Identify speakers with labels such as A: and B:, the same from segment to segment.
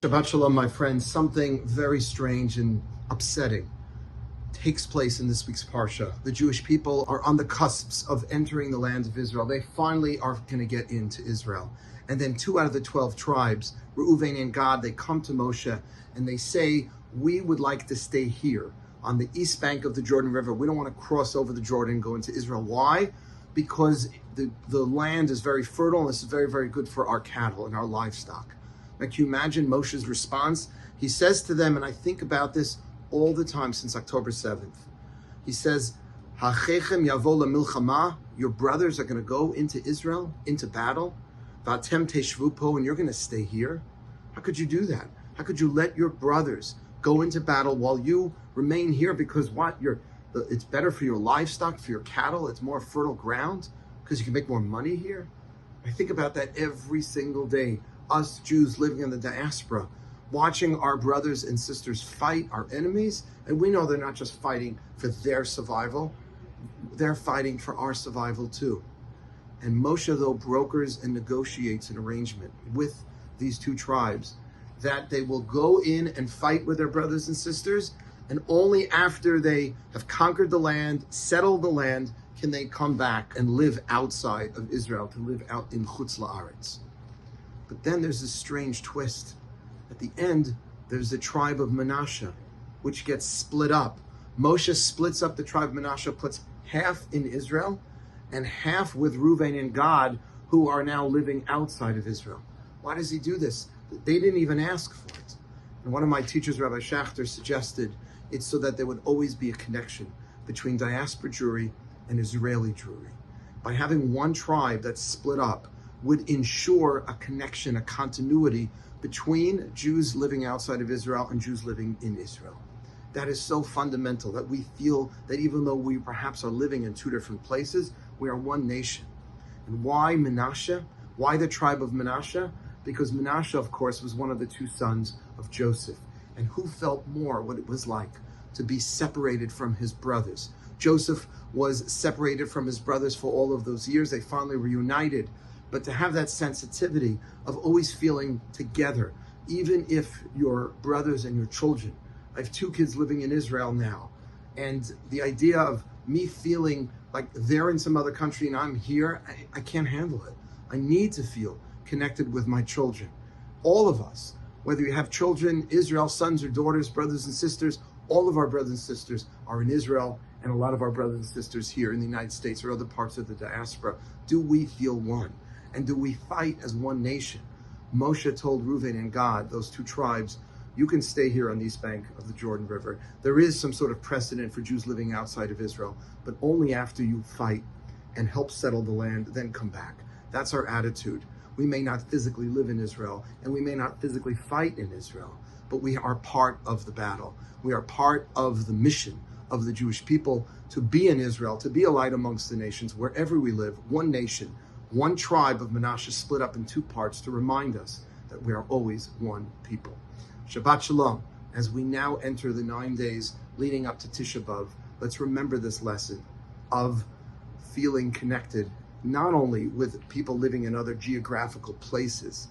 A: Shabbat Shalom, my friends. Something very strange and upsetting takes place in this week's Parsha. The Jewish people are on the cusps of entering the land of Israel. They finally are going to get into Israel. And then 2 out of the 12 tribes, Reuven and Gad, they come to Moshe and they say, we would like to stay here on the east bank of the Jordan River. We don't want to cross over the Jordan and go into Israel. Why? Because the land is very fertile and this is very, very good for our cattle and our livestock. Now, can you imagine Moshe's response? He says to them, and I think about this all the time since October 7th. He says, Hachechem yavo lemilchama, your brothers are going to go into Israel, into battle. V'atem teshvu po, and you're going to stay here. How could you do that? How could you let your brothers go into battle while you remain here? Because what? It's better for your livestock, for your cattle. It's more fertile ground because you can make more money here. I think about that every single day. Us Jews living in the diaspora, watching our brothers and sisters fight our enemies, and we know they're not just fighting for their survival, they're fighting for our survival too. And Moshe, though, brokers and negotiates an arrangement with these two tribes that they will go in and fight with their brothers and sisters, and only after they have conquered the land, settled the land, can they come back and live outside of Israel, to live out in Chutz La'aretz. But then there's this strange twist. At the end, there's the tribe of Menashe, which gets split up. Moshe splits up the tribe of Menashe, puts half in Israel and half with Reuven and Gad, who are now living outside of Israel. Why does he do this? They didn't even ask for it. And one of my teachers, Rabbi Schachter, suggested it's so that there would always be a connection between diaspora Jewry and Israeli Jewry. By having one tribe that's split up, would ensure a connection, a continuity between Jews living outside of Israel and Jews living in Israel. That is so fundamental that we feel that even though we perhaps are living in two different places, we are one nation. And why Menashe? Why the tribe of Menashe? Because Menashe, of course, was one of the two sons of Joseph. And who felt more what it was like to be separated from his brothers? Joseph was separated from his brothers for all of those years. They finally reunited. But to have that sensitivity of always feeling together, even if your brothers and your children. I have 2 kids living in Israel now. And the idea of me feeling like they're in some other country and I'm here, I can't handle it. I need to feel connected with my children. All of us, whether you have children, Israel, sons or daughters, brothers and sisters, all of our brothers and sisters are in Israel, and a lot of our brothers and sisters here in the United States or other parts of the diaspora. Do we feel one? And do we fight as one nation? Moshe told Reuven and Gad, those 2 tribes, you can stay here on the east bank of the Jordan River. There is some sort of precedent for Jews living outside of Israel, but only after you fight and help settle the land, then come back. That's our attitude. We may not physically live in Israel, and we may not physically fight in Israel, but we are part of the battle. We are part of the mission of the Jewish people to be in Israel, to be a light amongst the nations, wherever we live, one nation, one tribe of Menashe split up in 2 parts to remind us that we are always one people. Shabbat Shalom. As we now enter the 9 days leading up to Tisha B'Av, let's remember this lesson of feeling connected, not only with people living in other geographical places,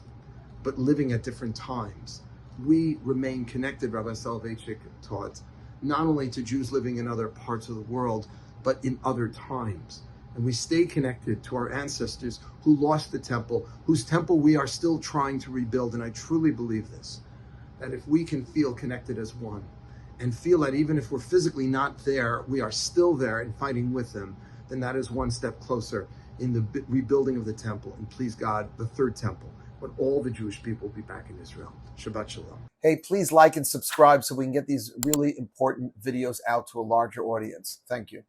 A: but living at different times. We remain connected, Rabbi Soloveitchik taught, not only to Jews living in other parts of the world, but in other times. And we stay connected to our ancestors who lost the temple, whose temple we are still trying to rebuild. And I truly believe this, that if we can feel connected as one and feel that even if we're physically not there, we are still there and fighting with them, then that is one step closer in the rebuilding of the temple. And please God, the 3rd temple, when all the Jewish people will be back in Israel. Shabbat Shalom. Hey, please like and subscribe so we can get these really important videos out to a larger audience. Thank you.